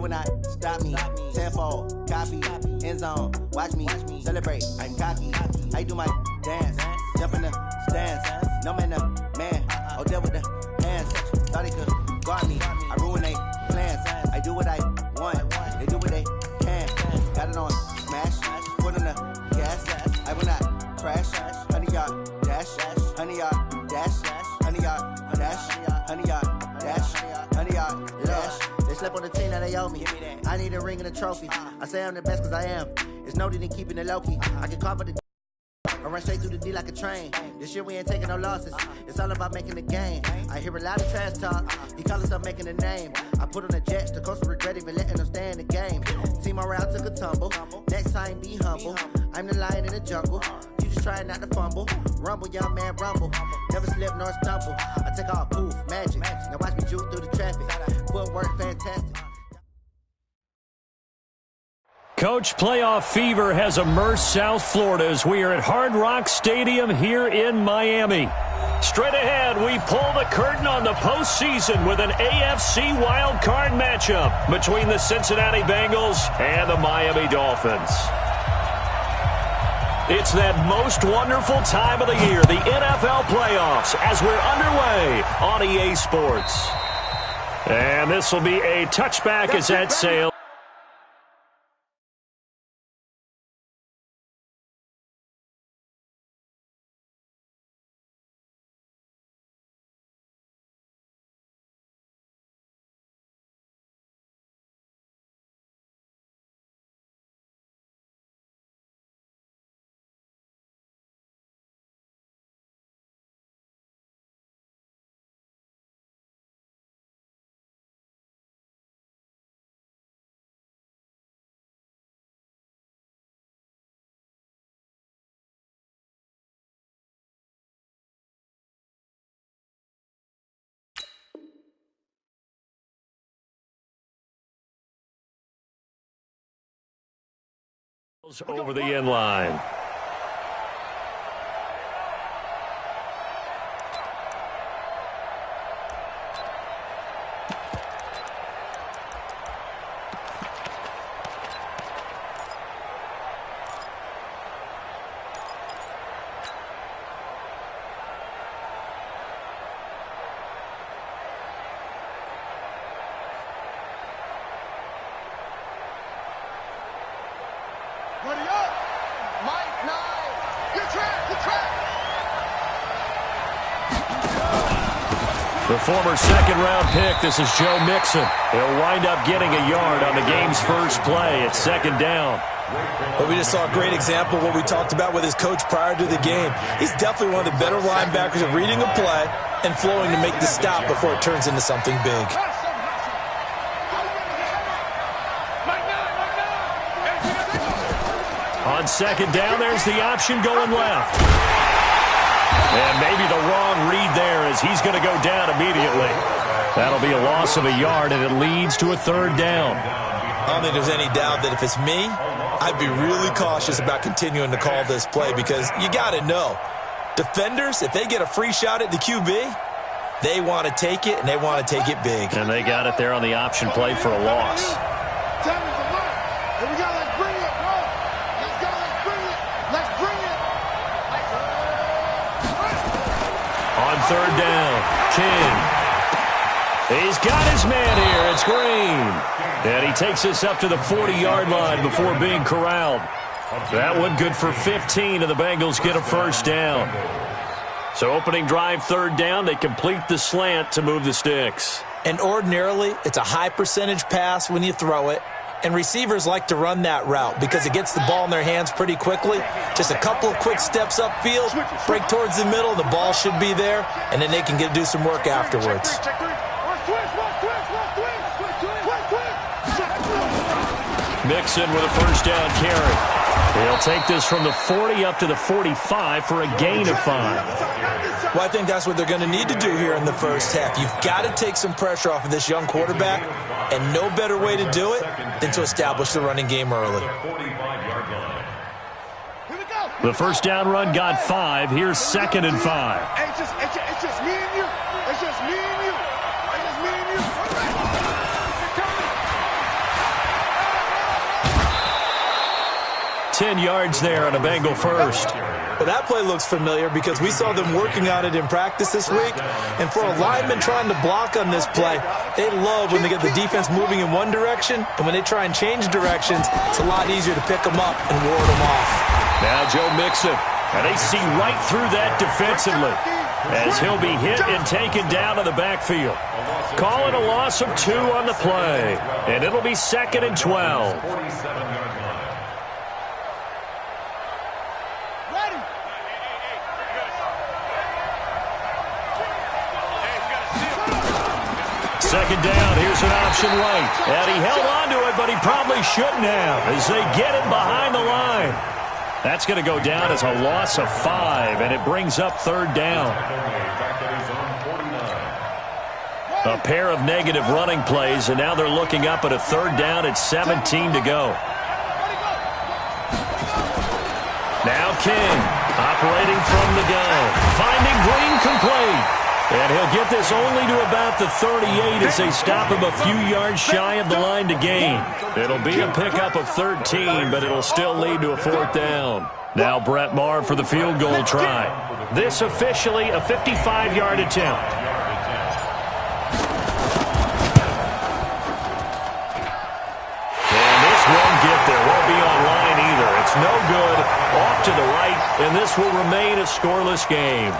will not stop me. Tenfold, copy, end zone, watch me celebrate. I'm cocky. I do my dance, jump in the stands. No man, man. Oh, there with the hands. Thought they could guard me. I ruin they plans. I do what I want. They do what they can. Got it on smash. Put on the gas. I will not crash. 100-yard dash. 100-yard dash. 100-yard dash. 100-yard dash. 100-yard dash. They slept on the team that they owe me. I need a ring and a trophy. I say I'm the best because I am. It's noted in keeping it low-key. I can cover the I run straight through the D like a train. This year we ain't taking no losses. It's all about making the game. I hear a lot of trash talk. He call himself making a name. I put on the Jets. The coach will regret even letting them stay in the game. Team morale took a tumble. Next time be humble. I'm the lion in the jungle. You just trying not to fumble. Rumble, young man, rumble. Never slip nor stumble. I take off, poof, magic. Now watch me juke through the traffic. Footwork fantastic. Coach, playoff fever has immersed South Florida as we are at Hard Rock Stadium here in Miami. Straight ahead, we pull the curtain on the postseason with an AFC wildcard matchup between the Cincinnati Bengals and the Miami Dolphins. It's that most wonderful time of the year, the NFL playoffs, as we're underway on EA Sports. And this will be a touchback as that sails. Over the end line. The former second-round pick, this is Joe Mixon. He'll wind up getting a yard on the game's first play. It's second down. But we just saw a great example of what we talked about with his coach prior to the game. He's definitely one of the better linebackers at reading a play and flowing to make the stop before it turns into something big. On second down, there's the option going left. And maybe the wrong read there as he's going to go down immediately. That'll be a loss of a yard, and it leads to a third down. I don't think there's any doubt that if it's me, I'd be really cautious about continuing to call this play because you got to know, defenders, if they get a free shot at the QB, they want to take it, and they want to take it big. And they got it there on the option play for a loss. On third down, King. He's got his man here. It's Green. And he takes us up to the 40-yard line before being corralled. That one good for 15, and the Bengals get a first down. So opening drive, third down, they complete the slant to move the sticks. And ordinarily, it's a high percentage pass when you throw it. And receivers like to run that route because it gets the ball in their hands pretty quickly. Just a couple of quick steps upfield, break towards the middle, the ball should be there, and then they can do some work afterwards. Mixon with a first down carry. He'll take this from the 40 up to the 45 for a gain of 5. Well, I think that's what they're going to need to do here in the first half. You've got to take some pressure off of this young quarterback, and no better way to do it than to establish the running game early. The first down run got 5. Here's second and 5. It's just me and you. It's just me and you. It's just me and you. 10 yards there on a Bengal first. Well, that play looks familiar because we saw them working on it in practice this week. And for a lineman trying to block on this play, they love when they get the defense moving in one direction. And when they try and change directions, it's a lot easier to pick them up and ward them off. Now Joe Mixon. And they see right through that defensively as he'll be hit and taken down in the backfield. Calling a loss of 2 on the play. And it'll be 2nd and 12. Second down, here's an option right. And he held on to it, but he probably shouldn't have as they get him behind the line. That's going to go down as a loss of 5, and it brings up 3rd down. A pair of negative running plays, and now they're looking up at a 3rd down at 17 to go. Now King, operating from the gun, finding Green complete. And he'll get this only to about the 38 as they stop him a few yards shy of the line to gain. It'll be a pickup of 13, but it'll still lead to a 4th down. Now Brett Maher for the field goal try. This officially a 55-yard attempt. And this won't get there. Won't be online either. It's no good. Off to the right, and this will remain a scoreless game.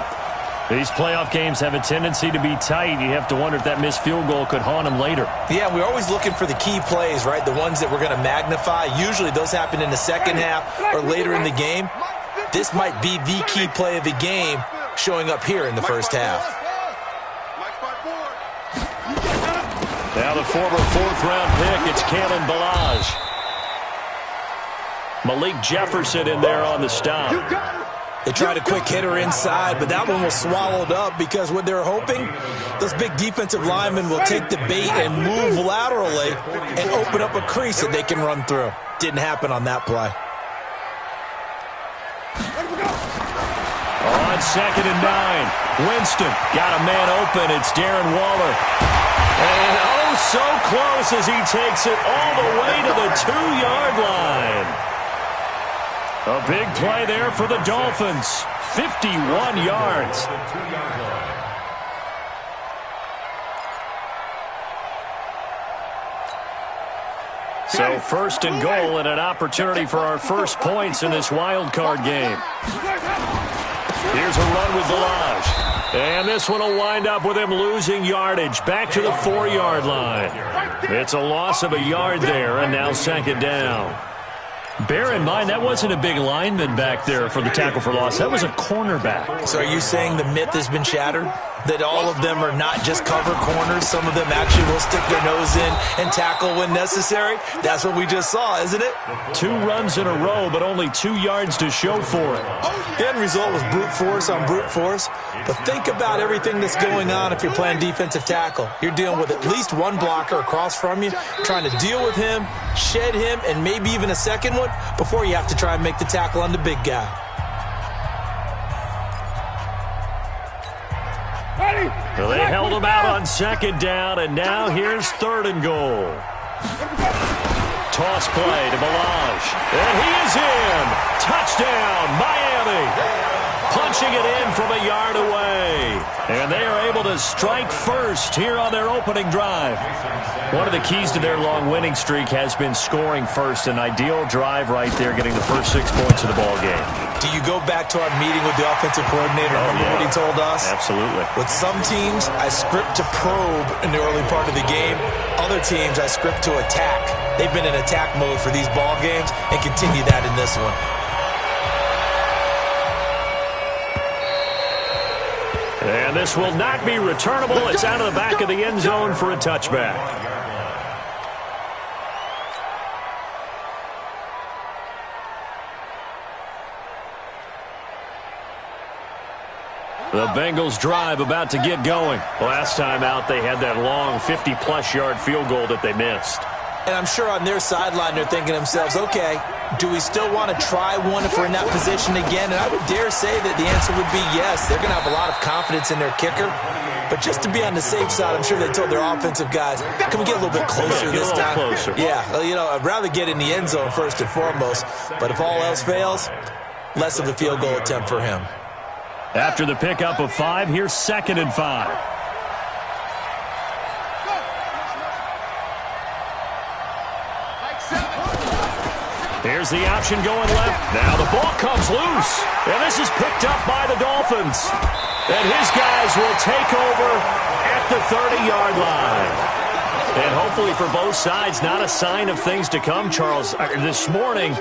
These playoff games have a tendency to be tight. You have to wonder if that missed field goal could haunt them later. Yeah, we're always looking for the key plays, right? The ones that we're going to magnify. Usually those happen in the second half or later in the game. This might be the key play of the game showing up here in the first half. Now the former 4th-round pick, it's Kalen Ballage. Malik Jefferson in there on the stop. They tried a quick hitter inside, but that one was swallowed up because what they're hoping, those big defensive linemen will take the bait and move laterally and open up a crease that they can run through. Didn't happen on that play. On 2nd and 9, Winston got a man open. It's Darren Waller. And oh, so close as he takes it all the way to the 2-yard line. A big play there for the Dolphins. 51 yards. So 1st and goal and an opportunity for our first points in this wild card game. Here's a run with Ballage. And this one will wind up with him losing yardage. Back to the 4-yard line. It's a loss of a yard there, and now 2nd down. Bear in mind, that wasn't a big lineman back there for the tackle for loss. That was a cornerback. So are you saying the myth has been shattered? That all of them are not just cover corners? Some of them actually will stick their nose in and tackle when necessary? That's what we just saw, isn't it? 2 runs in a row, but only 2 yards to show for it. The end result was brute force on brute force. But think about everything that's going on if you're playing defensive tackle. You're dealing with at least one blocker across from you, trying to deal with him, shed him, and maybe even a second one before you have to try and make the tackle on the big guy. Well, they held him out on 2nd down, and now here's 3rd and goal. Toss play to Ballage. And he is in. Touchdown, Miami. Punching it in from a yard away. And they are able to strike first here on their opening drive. One of the keys to their long winning streak has been scoring first. An ideal drive right there, getting the first 6 points of the ball game. Do you go back to our meeting with the offensive coordinator? Remember what he told us? Absolutely. With some teams, I script to probe in the early part of the game. Other teams, I script to attack. They've been in attack mode for these ball games and continue that in this one. And this will not be returnable. It's out of the back of the end zone for a touchback. The Bengals drive about to get going. Last time out, they had that long 50-plus yard field goal that they missed. And I'm sure on their sideline, they're thinking to themselves, okay, do we still want to try one if we're in that position again? And I would dare say that the answer would be yes. They're going to have a lot of confidence in their kicker. But just to be on the safe side, I'm sure they told their offensive guys, can we get a little bit closer this time? Closer. Yeah, well, you know, I'd rather get in the end zone first and foremost. But if all else fails, less of a field goal attempt for him. After the pickup of 5, here's 2nd and 5. Here's the option going left. Now the ball comes loose. And this is picked up by the Dolphins. And his guys will take over at the 30-yard line. And hopefully for both sides, not a sign of things to come, Charles. This morning,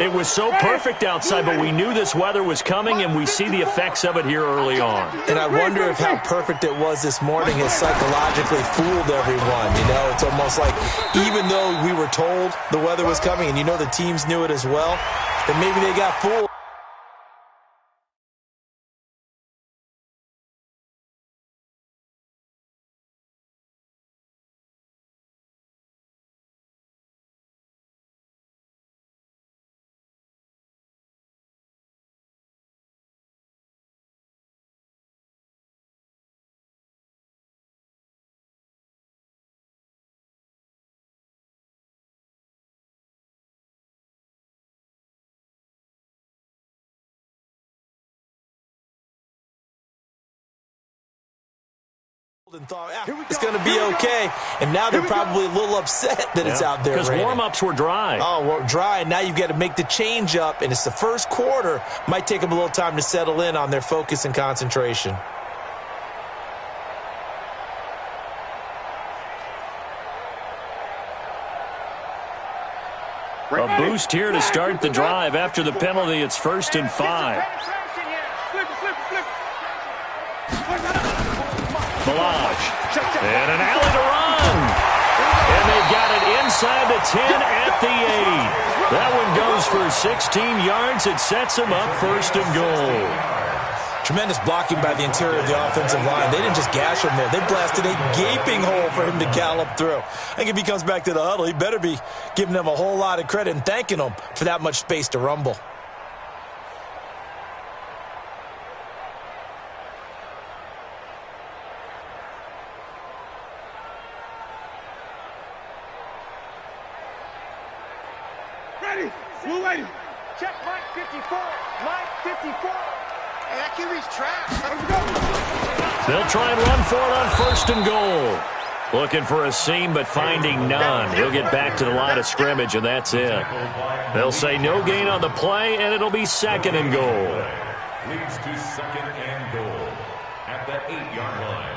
it was so perfect outside, but we knew this weather was coming, and we see the effects of it here early on. And I wonder if how perfect it was this morning has psychologically fooled everyone. You know, it's almost like even though we were told the weather was coming, and you know the teams knew it as well, that maybe they got fooled. And thought, it's going to be okay. And now they're probably a little upset that it's out there. Because warm-ups were dry. Oh, well, dry. And now you've got to make the change up. And it's the first quarter. Might take them a little time to settle in on their focus and concentration. A boost here to start the drive. After the penalty, it's 1st and 5. Balaj. And an alley to run. And they've got it inside the 10 at the 8. That one goes for 16 yards. It sets them up 1st and goal. Tremendous blocking by the interior of the offensive line. They didn't just gash him there. They blasted a gaping hole for him to gallop through. I think if he comes back to the huddle, he better be giving them a whole lot of credit and thanking them for that much space to rumble. Ready. Move ready. Check Mike 54. Mike 54. Hey, that QB's trapped. Let's go. They'll try and run for it on 1st and goal. Looking for a seam, but finding none. He'll get back to the line of scrimmage, and that's it. They'll say no gain on the play, and it'll be 2nd and goal. Leads to 2nd and goal at the 8-yard line.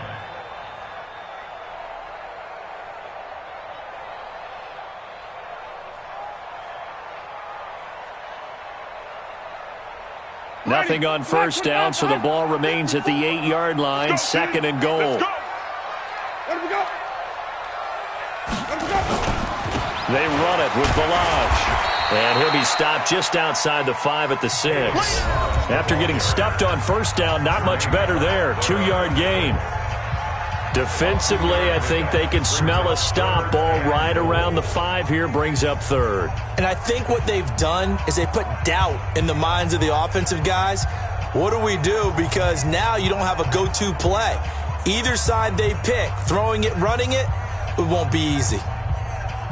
Nothing on 1st down, so the ball remains at the 8-yard line. 2nd and goal. Let him go. They run it with Balaj. And he'll be stopped just outside the 5 at the 6. After getting stuffed on 1st down, not much better there. 2-yard gain. Defensively, I think they can smell a stop. Ball right around the 5 here, brings up 3rd. And I think what they've done is they put doubt in the minds of the offensive guys. What do we do? Because now you don't have a go-to play. Either side they pick, throwing it, running it, it won't be easy.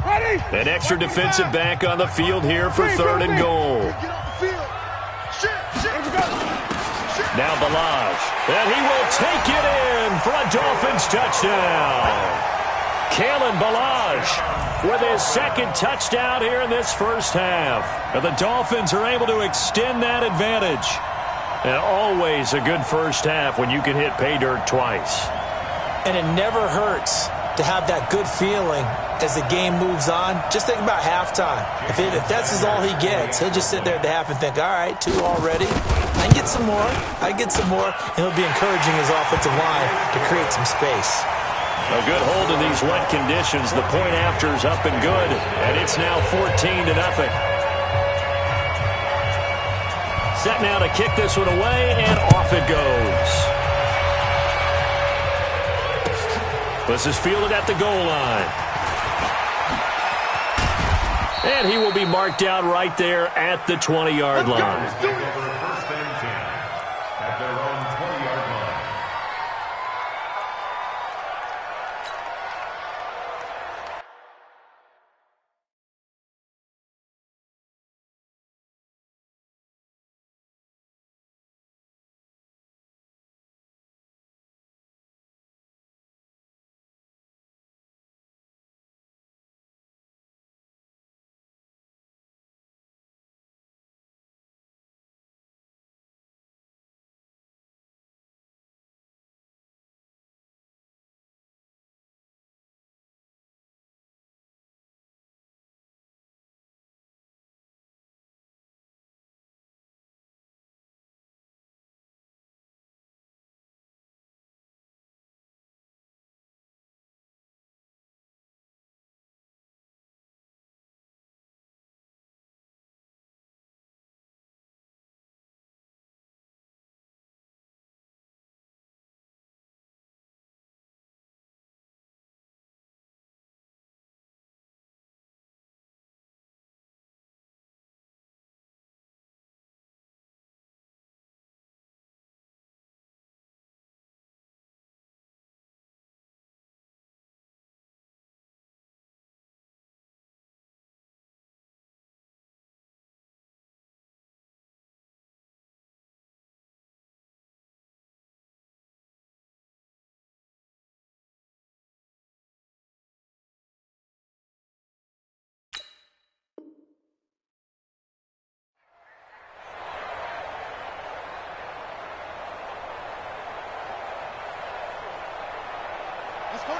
Ready. An extra defensive back on the field here for 3rd and goal. Get off the field. Now Balaj, and he will take it in for a Dolphins touchdown. Kalen Balaj with his 2nd touchdown here in this 1st half. And the Dolphins are able to extend that advantage. And always a good 1st half when you can hit pay dirt twice. And it never hurts to have that good feeling as the game moves on. Just think about halftime. If that's all he gets, he'll just sit there at the half and think, all right, 2 already. I can get some more. I get some more. And he'll be encouraging his offensive line to create some space. A good hold in these wet conditions. The point after is up and good. And it's now 14-0. Set now to kick this one away, and off it goes. This is fielded at the goal line. And he will be marked out right there at the 20-yard line. First and 10 at their own 20-yard line.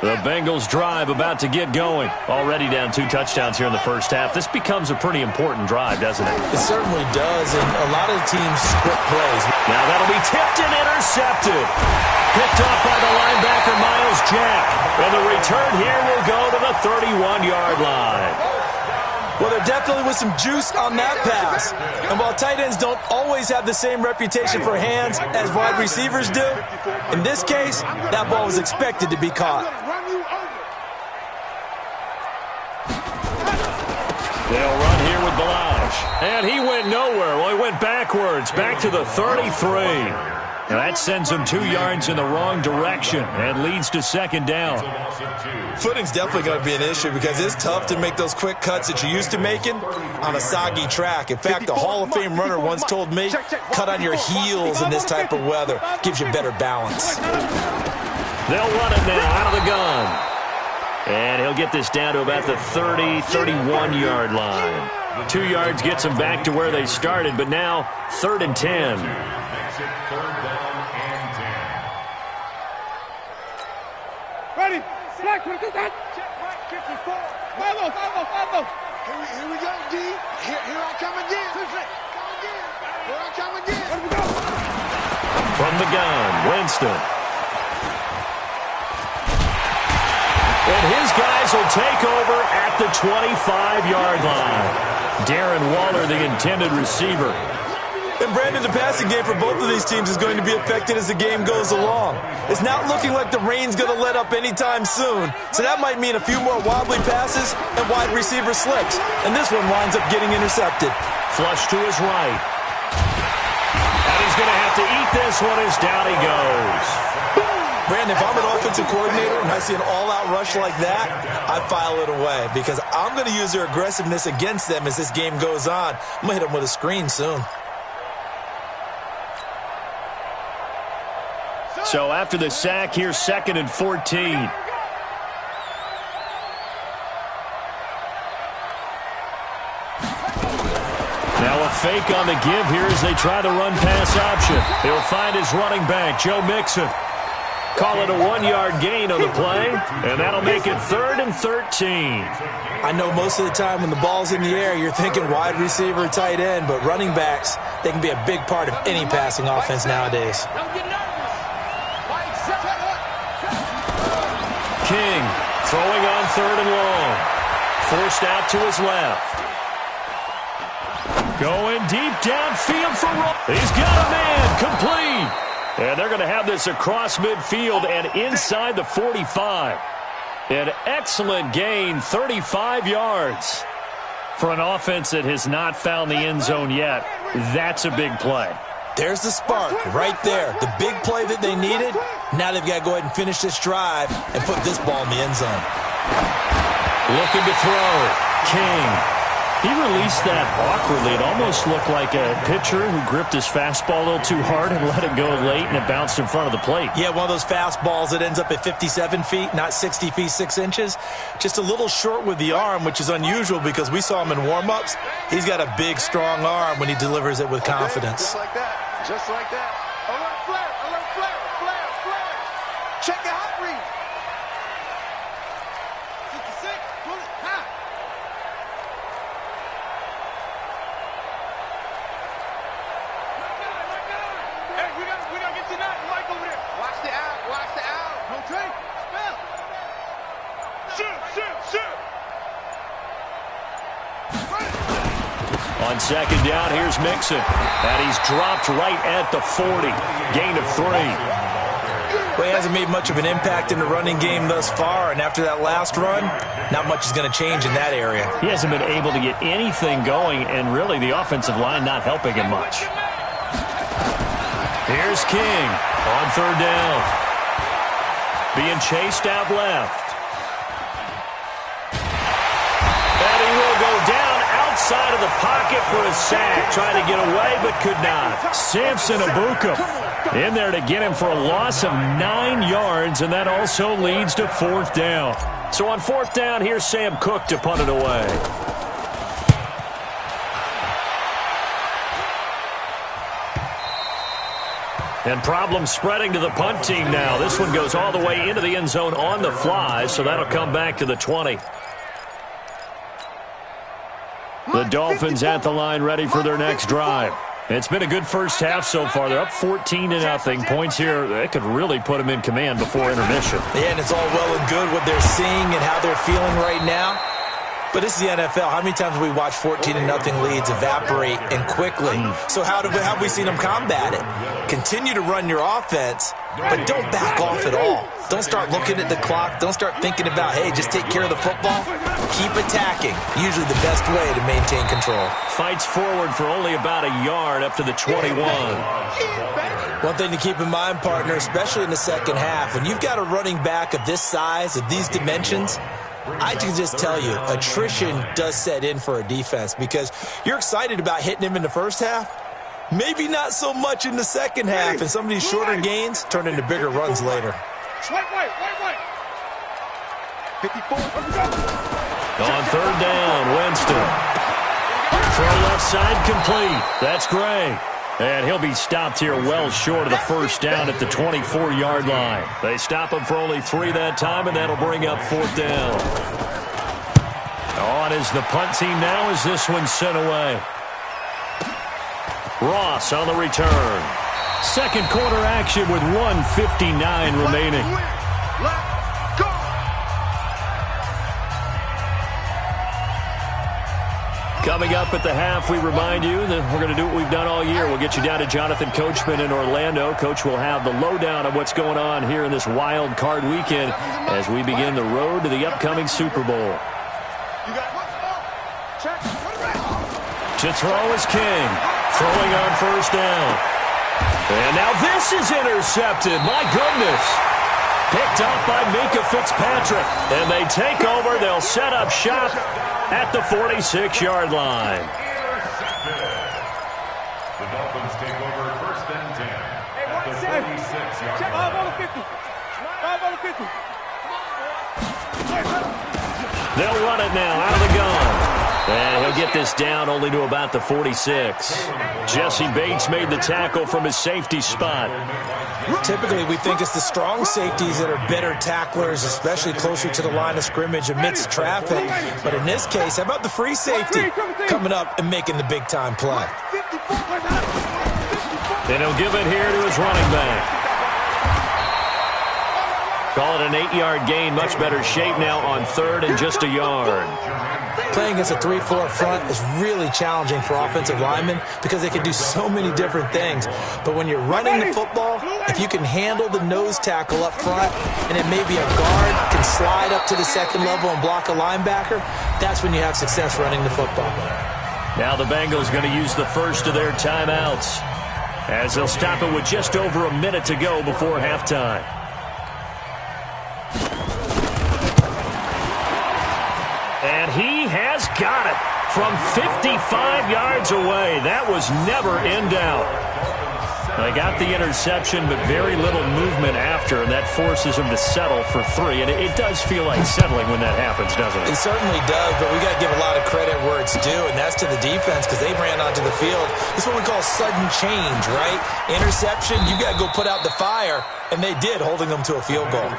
The Bengals drive about to get going. Already down 2 touchdowns here in the first half. This becomes a pretty important drive, doesn't it? It certainly does, and a lot of teams script plays. Now that'll be tipped and intercepted. Picked up by the linebacker, Miles Jack. And the return here will go to the 31-yard line. Well, there definitely was some juice on that pass. And while tight ends don't always have the same reputation for hands as wide receivers do, in this case, that ball was expected to be caught. They'll run here with Balaj. And he went nowhere. Well, he went backwards, back to the 33. Now that sends him 2 yards in the wrong direction and leads to second down. Footing's definitely going to be an issue because it's tough to make those quick cuts that you're used to making on a soggy track. In fact, a Hall of Fame runner once told me, cut on your heels in this type of weather. Gives you better balance. They'll run it now out of the gun. And he'll get this down to about the 30, 31-yard line. 2 yards gets them back to where they started, but now 3rd and 10. Ready? Black, check right 54. Follow. Here we go, D. Here I come again. Here I come again. Where do we go? From the gun, Winston. And his guys will take over at the 25-yard line. Darren Waller, the intended receiver. And Brandon, the passing game for both of these teams is going to be affected as the game goes along. It's not looking like the rain's going to let up anytime soon, so that might mean a few more wobbly passes and wide receiver slips. And this one winds up getting intercepted. Flush to his right. And he's going to have to eat this one as down he goes. Brandon, if I'm an offensive coordinator and I see an all-out rush like that, I file it away because I'm going to use their aggressiveness against them as this game goes on. I'm going to hit them with a screen soon. So after the sack, here's 2nd and 14. Now a fake on the give here as they try to run pass option. He'll find his running back, Joe Mixon. Call it a 1-yard gain on the play, and that'll make it 3rd and 13. I know most of the time when the ball's in the air, you're thinking wide receiver, tight end, but running backs, they can be a big part of any passing offense nowadays. King throwing on 3rd and long. Forced out to his left. Going deep downfield for Roll. He's got a man complete. And they're going to have this across midfield and inside the 45. An excellent gain, 35 yards. For an offense that has not found the end zone yet, that's a big play. There's the spark right there. The big play that they needed. Now they've got to go ahead and finish this drive and put this ball in the end zone. Looking to throw. King. He released that awkwardly. It almost looked like a pitcher who gripped his fastball a little too hard and let it go late, and it bounced in front of the plate. Yeah, one of those fastballs that ends up at 57 feet, not 60 feet, 6 inches. Just a little short with the arm, which is unusual because we saw him in warm-ups. He's got a big, strong arm when he delivers it with confidence. Just like that. Just like that. Alert flare. Check the hot read. 56. Pull it high. Hey, we gotta get to that mic over there. Watch the out. Don't take. Spell. Shoot. On 2nd down, here's Mixon. And he's dropped right at the 40. Gain of 3. Well, he hasn't made much of an impact in the running game thus far, and after that last run, not much is going to change in that area. He hasn't been able to get anything going, and really the offensive line not helping him much. Here's King on 3rd down. Being chased out left. And he will go down outside of the pocket for a sack. Trying to get away, but could not. Samson Abuka in there to get him for a loss of 9 yards, and that also leads to 4th down. So on 4th down, here's Sam Cook to punt it away. And problems spreading to the punt team now. This one goes all the way into the end zone on the fly, so that'll come back to the 20. The Dolphins at the line ready for their next drive. It's been a good first half so far. They're up 14-0. Points here, that could really put them in command before intermission. Yeah, and it's all well and good what they're seeing and how they're feeling right now. But this is the NFL. How many times have we watched 14-0 leads evaporate and quickly? So how have we seen them combat it? Continue to run your offense, but don't back off at all. Don't start looking at the clock. Don't start thinking about, hey, just take care of the football. Keep attacking. Usually the best way to maintain control. Fights forward for only about a yard up to the 21. One thing to keep in mind, partner, especially in the second half, when you've got a running back of this size, of these dimensions, I can just tell you, attrition does set in for a defense because you're excited about hitting him in the first half. Maybe not so much in the second half, and some of these shorter gains turn into bigger runs later. Wait. 54. On third down, Winston. Throw left side complete. That's Gray. And he'll be stopped here well short of the first down at the 24-yard line. They stop him for only 3 that time, and that'll bring up fourth down. On is the punt team now as this one's sent away. Ross on the return. Second quarter action with 1:59 remaining. Let's go. Coming up at the half, we remind you that we're going to do what we've done all year. We'll get you down to Jonathan Coachman in Orlando. Coach will have the lowdown of what's going on here in this wild card weekend as we begin the road to the upcoming Super Bowl. To throw is King. Throwing on first down. And now this is intercepted. My goodness. Picked up by Minkah Fitzpatrick. And they take over. They'll set up shop at the 46-yard line. The Dolphins take over first and 10 at the 46-yard line. They'll run it now out of the gun. And he'll get this down only to about the 46. Jesse Bates made the tackle from his safety spot. Typically, we think it's the strong safeties that are better tacklers, especially closer to the line of scrimmage amidst traffic. But in this case, how about the free safety coming up and making the big-time play? And he'll give it here to his running back. Call it an 8-yard gain. Much better shape now on third and just a yard. Playing against a 3-4 front is really challenging for offensive linemen because they can do so many different things. But when you're running the football, if you can handle the nose tackle up front and then maybe a guard can slide up to the second level and block a linebacker, that's when you have success running the football. Now the Bengals going to use the first of their timeouts as they'll stop it with just over a minute to go before halftime. And he has got it from 55 yards away. That was never in doubt. They got the interception, but very little movement after, and that forces him to settle for 3. And it does feel like settling when that happens, doesn't it? It certainly does, but we got to give a lot of credit where it's due, and that's to the defense because they ran onto the field. This is what we call sudden change, right? Interception, you got to go put out the fire, and they did, holding them to a field goal.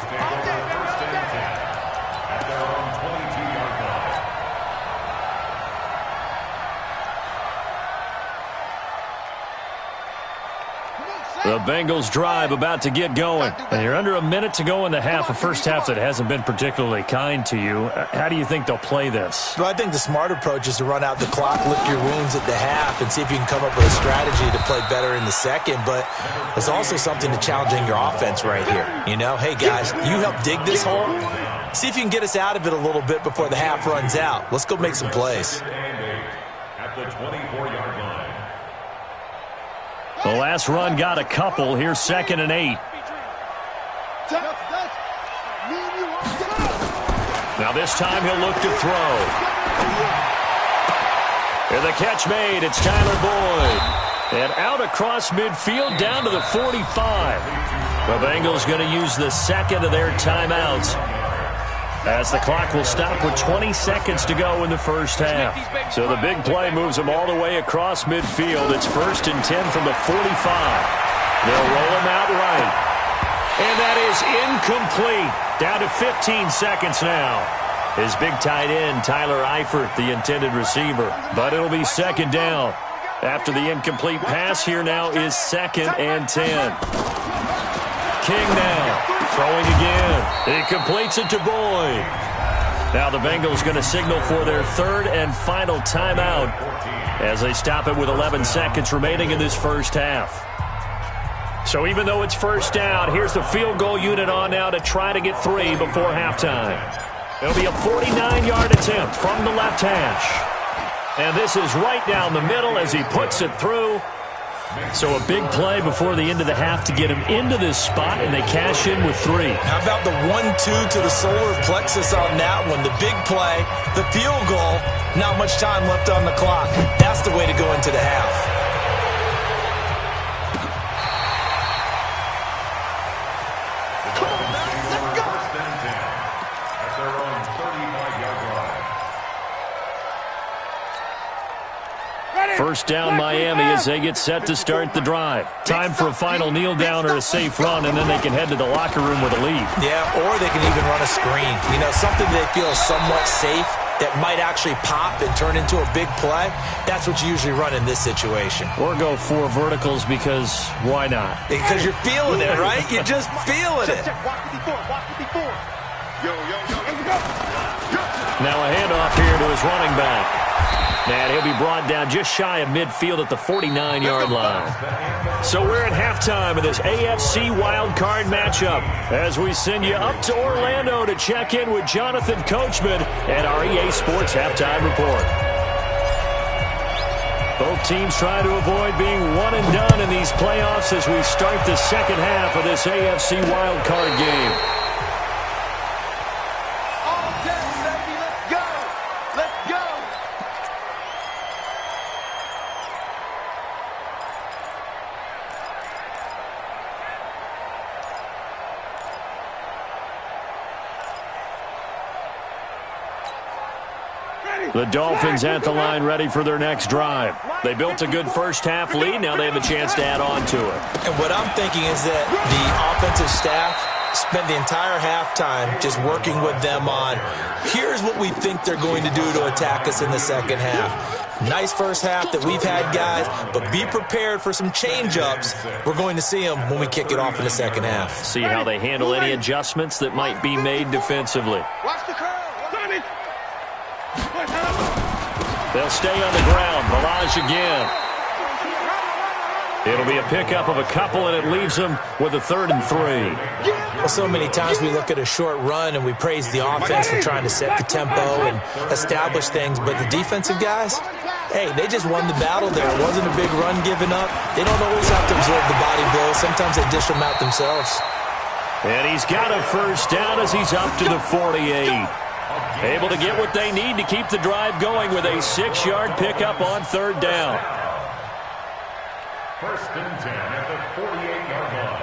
The Bengals drive about to get going. And you're under a minute to go in the half, a first half that hasn't been particularly kind to you. How do you think they'll play this? Well, I think the smart approach is to run out the clock, lick your wounds at the half, and see if you can come up with a strategy to play better in the second. But there's also something to challenging your offense right here. You know, hey, guys, you help dig this hole. See if you can get us out of it a little bit before the half runs out. Let's go make some plays. At the 24-yard line. The last run got a couple. Here's 2nd and 8. Now this time he'll look to throw. And the catch made. It's Tyler Boyd. And out across midfield down to the 45. The Bengals going to use the second of their timeouts as the clock will stop with 20 seconds to go in the first half. So the big play moves them all the way across midfield. It's 1st and 10 from the 45. They'll roll him out right. And that is incomplete. Down to 15 seconds now. His big tight end, Tyler Eifert, the intended receiver. But it'll be second down. After the incomplete pass, here now is 2nd and 10. King now, throwing again. He completes it to Boyd. Now the Bengals going to signal for their 3rd and final timeout as they stop it with 11 seconds remaining in this first half. So even though it's first down, here's the field goal unit on now to try to get 3 before halftime. It'll be a 49-yard attempt from the left hash. And this is right down the middle as he puts it through. So a big play before the end of the half to get him into this spot, and they cash in with 3. How about the 1-2 to the solar plexus on that one? The big play, the field goal, not much time left on the clock. That's the way to go into the half. First down, Miami, as they get set to start the drive. Time for a final kneel down or a safe run, and then they can head to the locker room with a lead. Yeah, or they can even run a screen. You know, something they feel is somewhat safe that might actually pop and turn into a big play. That's what you usually run in this situation. Or go 4 verticals because why not? Because you're feeling it, right? You're just feeling it. Now a handoff here to his running back. And he'll be brought down just shy of midfield at the 49-yard line. So we're at halftime of this AFC wildcard matchup as we send you up to Orlando to check in with Jonathan Coachman and our EA Sports Halftime Report. Both teams try to avoid being one and done in these playoffs as we start the second half of this AFC wildcard game. The Dolphins at the line ready for their next drive. They built a good first half lead. Now they have a chance to add on to it. And what I'm thinking is that the offensive staff spent the entire halftime just working with them on, here's what we think they're going to do to attack us in the second half. Nice first half that we've had, guys, but be prepared for some change-ups. We're going to see them when we kick it off in the second half. See how they handle any adjustments that might be made defensively. Watch the curve. They'll stay on the ground. Balaj again. It'll be a pickup of a couple, and it leaves them with a 3rd and 3. Well, so many times we look at a short run and we praise the offense for trying to set the tempo and establish things, but the defensive guys, hey, they just won the battle there. It wasn't a big run given up. They don't always have to absorb the body blows. Sometimes they dish them out themselves. And he's got a first down as he's up to the 48. Able to get what they need to keep the drive going with a 6-yard pickup on 3rd down. 1st and 10 at the 48-yard line.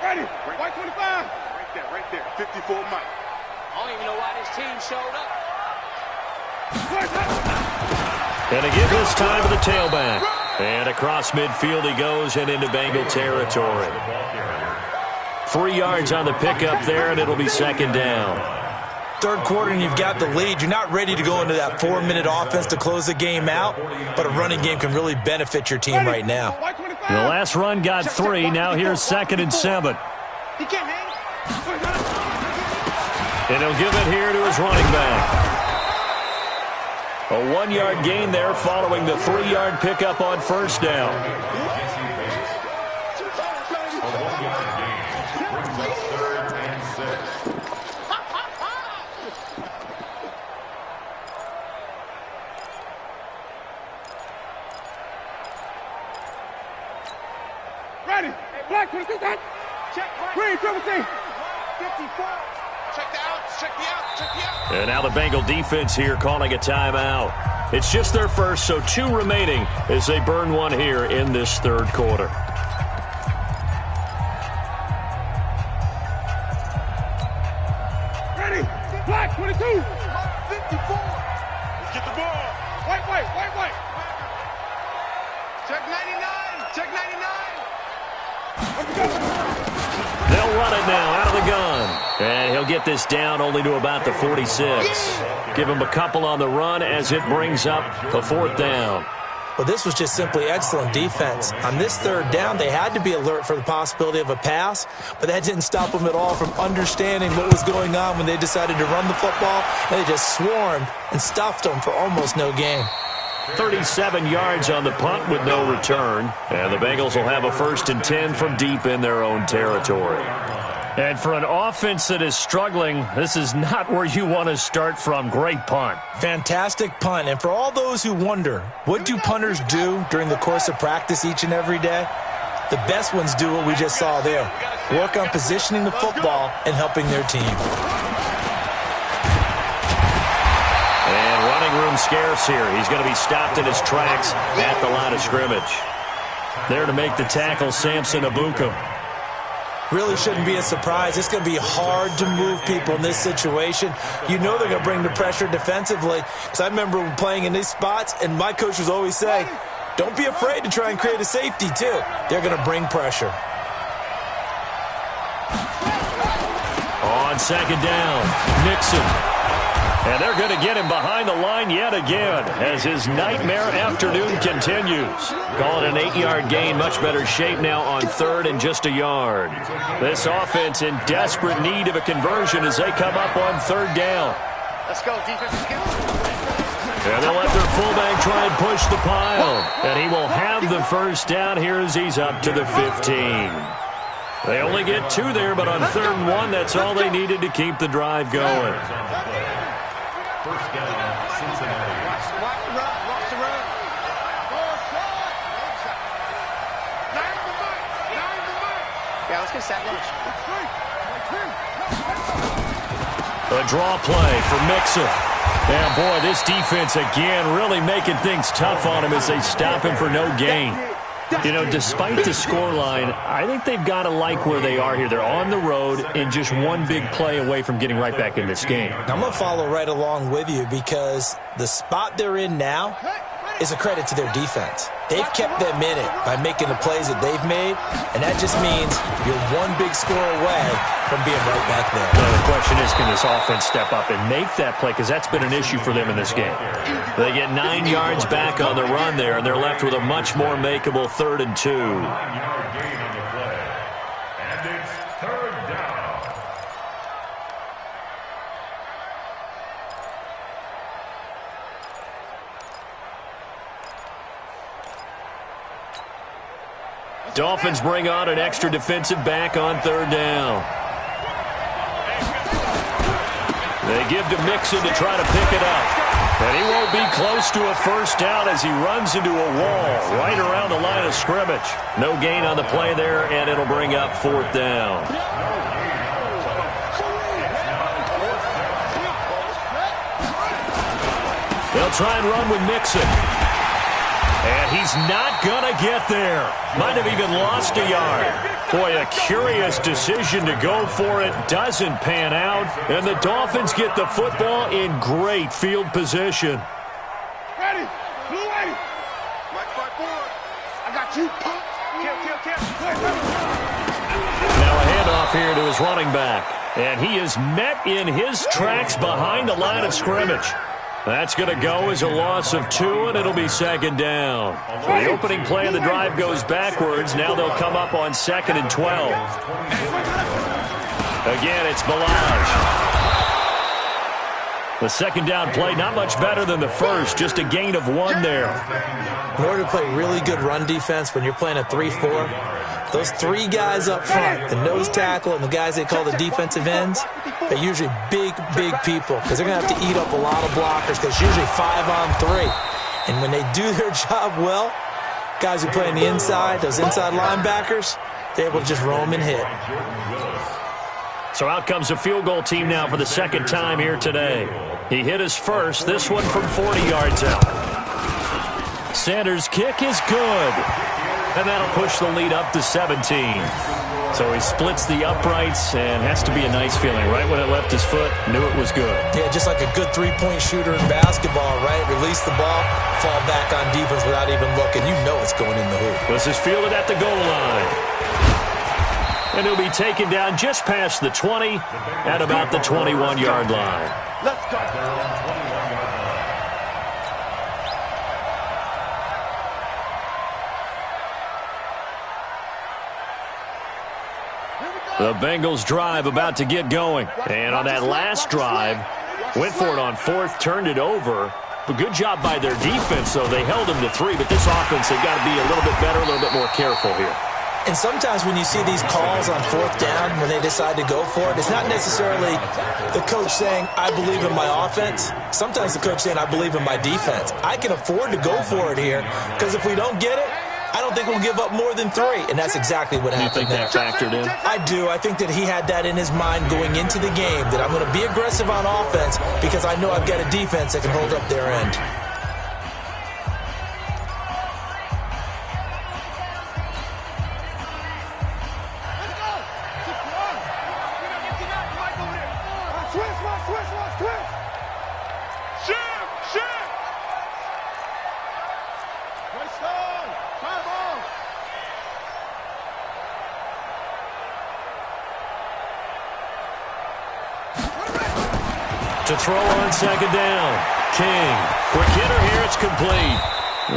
Ready. White 25. Right there. 54 Mike. I don't even know why this team showed up. And again this time to the tailback. And across midfield he goes and into Bengal territory. 3 yards on the pickup there, and it'll be 2nd down. 3rd quarter and you've got the lead. You're not ready to go into that 4-minute offense to close the game out, but a running game can really benefit your team right now. The last run got 3. Now here's 2nd and 7. And he'll give it here to his running back. A 1-yard gain there following the 3-yard pickup on 1st down. A 1-yard gain brings up 3rd and 6. Ready. Black 22. Check. Green 17. 54. Check the out. Check the out. And now the Bengal defense here calling a timeout. It's just their first, so 2 remaining as they burn one here in this 3rd quarter. Ready. Black 22. 54. Let's get the ball. White Wait. Check 99. Check 99. They'll run it now out of the gun. And he'll get this down only to about the 46. Give him a couple on the run as it brings up the 4th down. Well, this was just simply excellent defense. On this 3rd down, they had to be alert for the possibility of a pass, but that didn't stop them at all from understanding what was going on when they decided to run the football, and they just swarmed and stuffed them for almost no gain. 37 yards on the punt with no return, and the Bengals will have a 1st and 10 from deep in their own territory. And for an offense that is struggling, this is not where you want to start from. Great punt. Fantastic punt. And for all those who wonder, what do punters do during the course of practice each and every day? The best ones do what we just saw there. Work on positioning the football and helping their team. And running room scarce here. He's going to be stopped in his tracks at the line of scrimmage. There to make the tackle, Samson Abuka. Really shouldn't be a surprise. It's going to be hard to move people in this situation. You know they're going to bring the pressure defensively. Because I remember playing in these spots, and my coach was always saying, don't be afraid to try and create a safety, too. They're going to bring pressure. On 2nd down, Nixon. And they're going to get him behind the line yet again as his nightmare afternoon continues. Call it an 8-yard gain, much better shape now on 3rd and just a yard. This offense in desperate need of a conversion as they come up on 3rd down. Let's go, defense. And they'll let their fullback try and push the pile. And he will have the 1st down here as he's up to the 15. They only get 2 there, but on 3rd and 1, that's all they needed to keep the drive going. 1st down, Cincinnati. Watch the run. Yeah, let's get set lunch. A draw play for Mixon. And boy, this defense again really making things tough on him as they stop him for no gain. You know, despite the scoreline, I think they've got to like where they are here. They're on the road and just one big play away from getting right back in this game. I'm going to follow right along with you because the spot they're in now is a credit to their defense. They've kept them in it by making the plays that they've made, and that just means you're one big score away from being right back there. Well, the question is, can this offense step up and make that play? Because that's been an issue for them in this game. They get 9 yards back on the run there, and they're left with a much more makeable 3rd and 2. 9-yard gain on the play. And it's 3rd down. Dolphins bring on an extra defensive back on 3rd down. They give to Mixon to try to pick it up. And he won't be close to a 1st down as he runs into a wall right around the line of scrimmage. No gain on the play there, and it'll bring up 4th down. They'll try and run with Mixon. And he's not going to get there. Might have even lost a yard. Boy, a curious decision to go for it. Doesn't pan out. And the Dolphins get the football in great field position. Ready. Blue ready. Mike, fight forward. I got you. Pump. Kill. Now a handoff here to his running back. And he is met in his tracks behind the line of scrimmage. That's going to go as a loss of 2, and it'll be 2nd down. So the opening play of the drive goes backwards. Now they'll come up on 2nd and 12. Again, it's Balaj. The 2nd down play, not much better than the first, just a gain of 1 there. In order to play really good run defense when you're playing a 3-4, those 3 guys up front, the nose tackle and the guys they call the defensive ends, they're usually big people because they're going to have to eat up a lot of blockers because it's usually 5 on 3. And when they do their job well, guys who play on the inside, those inside linebackers, they're able to just roam and hit. So out comes a field goal team now for the 2nd time here today. He hit his first, this one from 40 yards out. Sanders' kick is good. And that'll push the lead up to 17. So he splits the uprights and has to be a nice feeling. Right when it left his foot, knew it was good. Yeah, just like a good three-point shooter in basketball, right? Release the ball, fall back on defense without even looking. You know it's going in the hoop. This is fielded at the goal line. And he'll be taken down just past the 20 at about the 21-yard line. Let's go. The Bengals drive about to get going. And on that last drive, went for it on fourth, turned it over. But good job by their defense, though. They held them to 3, but this offense, they've got to be a little bit better, a little bit more careful here. And sometimes when you see these calls on fourth down, when they decide to go for it, it's not necessarily the coach saying, I believe in my offense. Sometimes the coach saying, I believe in my defense. I can afford to go for it here, because if we don't get it, I don't think we'll give up more than 3. And that's exactly what happened there. You think that factored in? I do. I think that he had that in his mind going into the game, that I'm going to be aggressive on offense because I know I've got a defense that can hold up their end. To throw on second down. King. Quick hitter here. It's complete.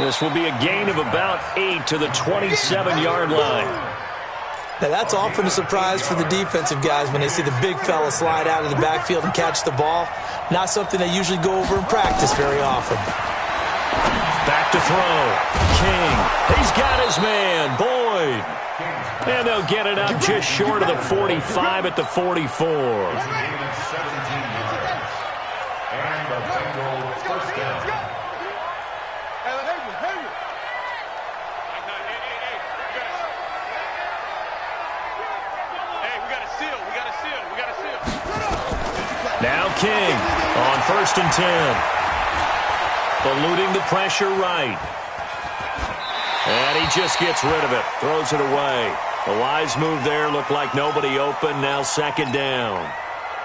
This will be a gain of about 8 to the 27-yard line. Now, that's often a surprise for the defensive guys when they see the big fella slide out of the backfield and catch the ball. Not something they usually go over in practice very often. Back to throw. King. He's got his man. Boyd. And they'll get it up just short of the 45 at the 44. Now King on 1st and 10. Eluding the pressure right. And he just gets rid of it. Throws it away. A wise move there. Looked like nobody open. Now second down.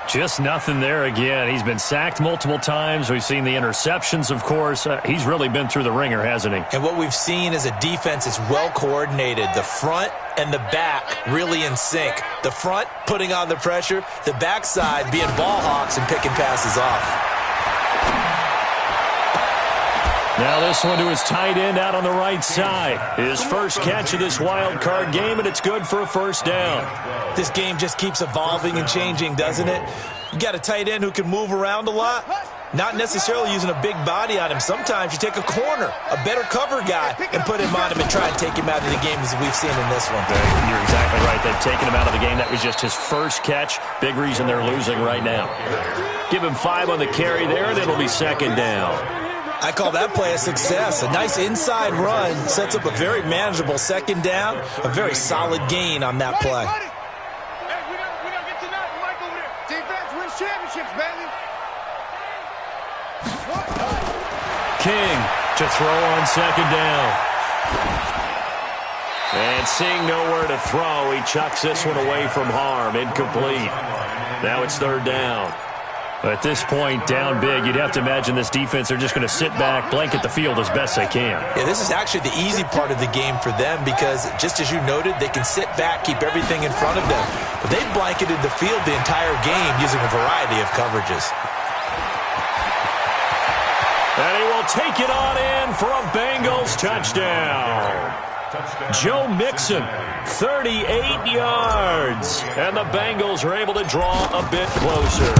Just nothing there again. He's been sacked multiple times. We've seen the interceptions, of course. He's really been through the ringer, hasn't he? And what we've seen is a defense that's well coordinated. The front and the back really in sync. The front putting on the pressure. The backside being ball hawks and picking passes off. Now this one to his tight end out on the right side. His first catch of this wild card game, and it's good for a first down. This game just keeps evolving and changing, doesn't it? You got a tight end who can move around a lot. Not necessarily using a big body on him. Sometimes you take a corner, a better cover guy, and put him on him and try and take him out of the game as we've seen in this one. You're exactly right. They've taken him out of the game. That was just his first catch. Big reason they're losing right now. Give him 5 on the carry there, and it'll be second down. I call that play a success. A nice inside run sets up a very manageable second down, a very solid gain on that play. King to throw on second down. And seeing nowhere to throw, he chucks this one away from harm. Incomplete. Now it's third down. At this point, down big, you'd have to imagine this defense are just going to sit back, blanket the field as best they can. Yeah, this is actually the easy part of the game for them because, just as you noted, they can sit back, keep everything in front of them. But they've blanketed the field the entire game using a variety of coverages. And he will take it on in for a Bengals touchdown. Joe Mixon, 38 yards. And the Bengals are able to draw a bit closer.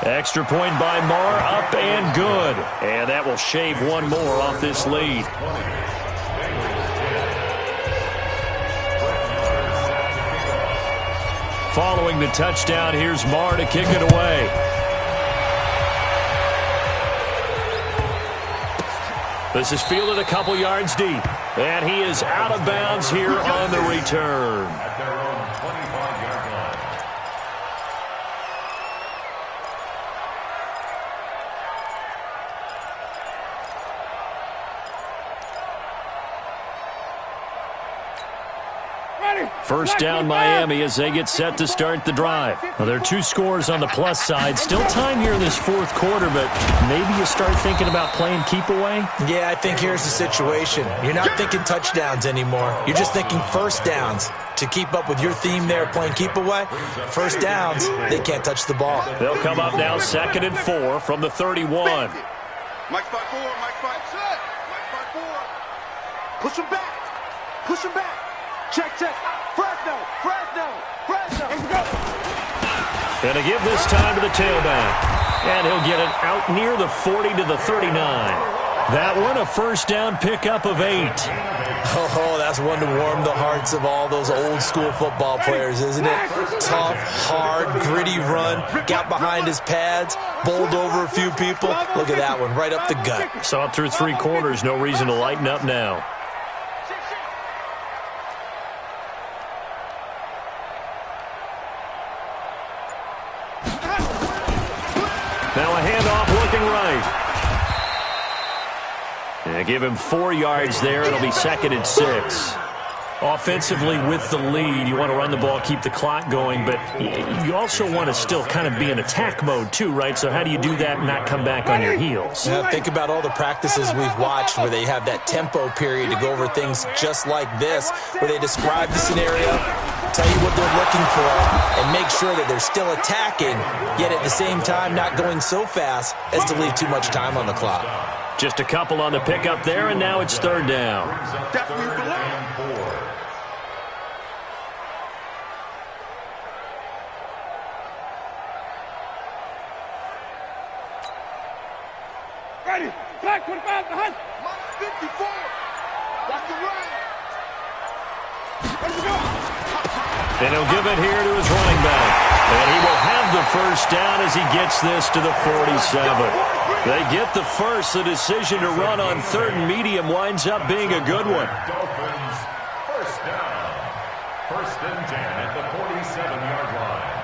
Extra point by Marr, up and good. And that will shave one more off this lead. Following the touchdown, here's Marr to kick it away. This is fielded a couple yards deep. And he is out of bounds here on the return. First down Miami as they get set to start the drive. Well, there are 2 scores on the plus side. Still time here in this fourth quarter, but maybe you start thinking about playing keep away? Yeah, I think here's the situation. You're not thinking touchdowns anymore. You're just thinking first downs. To keep up with your theme there, playing keep away, first downs, they can't touch the ball. They'll come up now 2nd and 4 from the 31. Mike 5-4, Mike 5 set. Mike 5-4. Push him back. Push him back. Check. Fresno. Let's go. And to give this time to the tailback. And he'll get it out near the 40 to the 39. That one, a first down pickup of 8. Oh, that's one to warm the hearts of all those old school football players, isn't it? Tough, hard, gritty run, got behind his pads, bowled over a few people. Look at that one, right up the gut. Saw it through 3 quarters, no reason to lighten up now. Now a handoff looking right. And give him 4 yards there. It'll be 2nd and 6. Offensively with the lead, you want to run the ball, keep the clock going, but you also want to still kind of be in attack mode too, right? So how do you do that and not come back on your heels? Yeah, think about all the practices we've watched where they have that tempo period to go over things just like this, where they describe the scenario, tell you what they're looking for, and make sure that they're still attacking, yet at the same time not going so fast as to leave too much time on the clock. Just a couple on the pickup there, and now it's 3rd down. Ready. Flag 25 behind. 54. Watch the run. Let's go. And he'll give it here to his running back. And he will have the first down as he gets this to the 47. They get the first. The decision to run on 3rd and medium winds up being a good one. Dolphins, first down. 1st and 10 at the 47-yard line.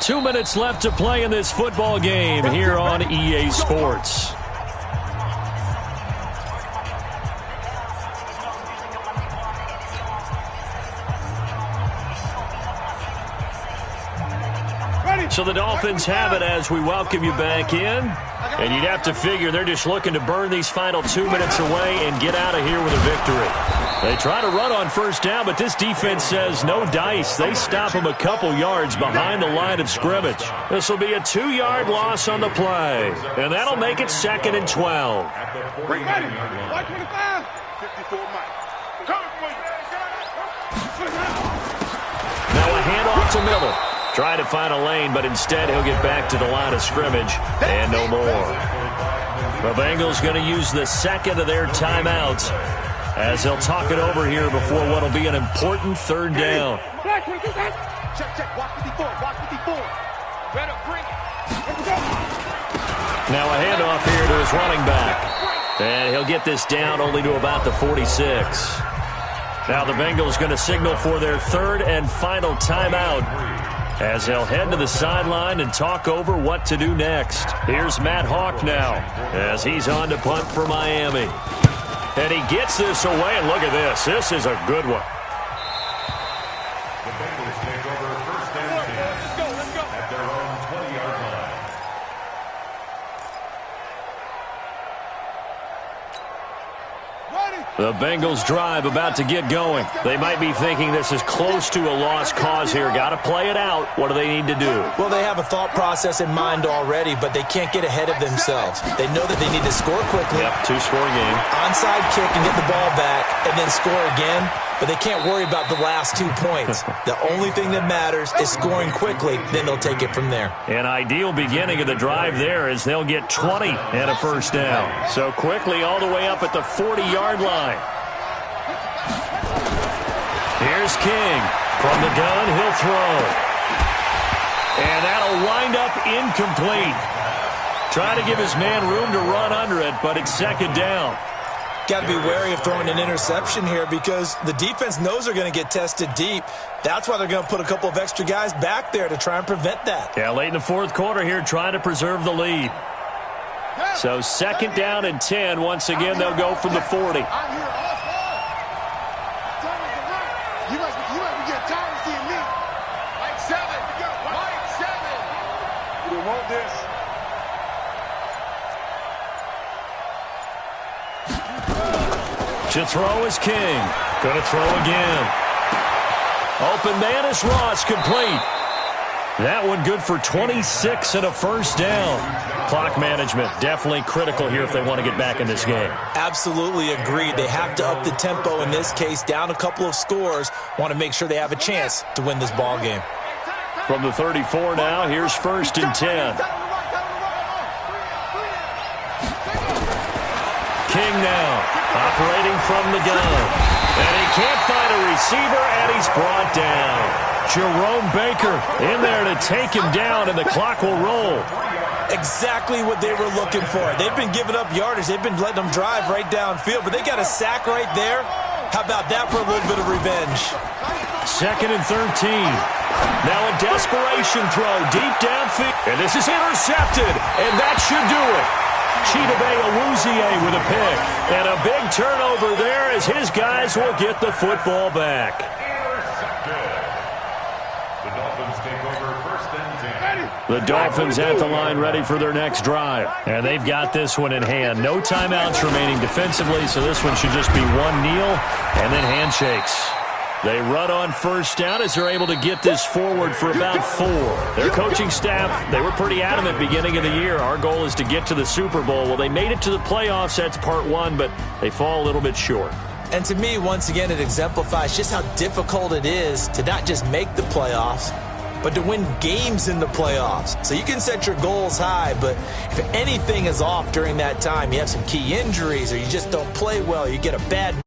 2 minutes left to play in this football game here on EA Sports. So the Dolphins have it as we welcome you back in. And you'd have to figure they're just looking to burn these final 2 minutes away and get out of here with a victory. They try to run on first down, but this defense says no dice. They stop them a couple yards behind the line of scrimmage. This will be a 2-yard loss on the play. And that'll make it 2nd and 12. At the 49-yard line. 125. 54 Mike. Now a handoff to Miller. Trying to find a lane, but instead he'll get back to the line of scrimmage and no more. The Bengals going to use the 2nd of their timeouts as they'll talk it over here before what will be an important 3rd down. Check. Watch 54. Better bring it. Now a handoff here to his running back. And he'll get this down only to about the 46. Now the Bengals going to signal for their 3rd and final timeout, as they'll head to the sideline and talk over what to do next. Here's Matt Hawk now as he's on to punt for Miami. And he gets this away, and look at this. This is a good one. The Bengals take over 1st and 10 at their own 20-yard line. The Bengals drive about to get going. They might be thinking this is close to a lost cause here. Got to play it out. What do they need to do? Well, they have a thought process in mind already, but they can't get ahead of themselves. They know that they need to score quickly. Yep, 2-score game. Onside kick and get the ball back and then score again. But they can't worry about the last 2 points. The only thing that matters is scoring quickly. Then they'll take it from there. An ideal beginning of the drive there as they'll get 20 and a first down. So quickly all the way up at the 40-yard line. Here's King. From the gun, he'll throw. And that'll wind up incomplete. Trying to give his man room to run under it, but it's 2nd down. Got to be wary of throwing an interception here because the defense knows they're going to get tested deep. That's why they're going to put a couple of extra guys back there to try and prevent that. Yeah, late in the 4th quarter here, trying to preserve the lead. So 2nd down and 10. Once again, they'll go from the 40. You must be getting tired of seeing me. Mike 7. Mike 7. You want this? To throw is King. Going to throw again. Open man is Ross, complete. That one good for 26 and a first down. Clock management definitely critical here if they want to get back in this game. Absolutely agreed. They have to up the tempo in this case, down a couple of scores. Want to make sure they have a chance to win this ball game. From the 34 now, here's 1st and 10. King now, operating from the gun. And he can't find a receiver, and he's brought down. Jerome Baker in there to take him down, and the clock will roll. Exactly what they were looking for. They've been giving up yardage. They've been letting them drive right downfield, but they got a sack right there. How about that for a little bit of revenge? 2nd and 13. Now a desperation throw deep downfield. And this is intercepted, and that should do it. Chidobe Awuzie with a pick. And a big turnover there as his guys will get the football back. The Dolphins take over 1st and 10. The Dolphins at the line ready for their next drive. And they've got this one in hand. No timeouts remaining defensively, so this one should just be one kneel and then handshakes. They run on 1st down as they're able to get this forward for about 4. Their coaching staff, they were pretty adamant beginning of the year. Our goal is to get to the Super Bowl. Well, they made it to the playoffs. That's part 1, but they fall a little bit short. And to me, once again, it exemplifies just how difficult it is to not just make the playoffs, but to win games in the playoffs. So you can set your goals high, but if anything is off during that time, you have some key injuries or you just don't play well, you get a bad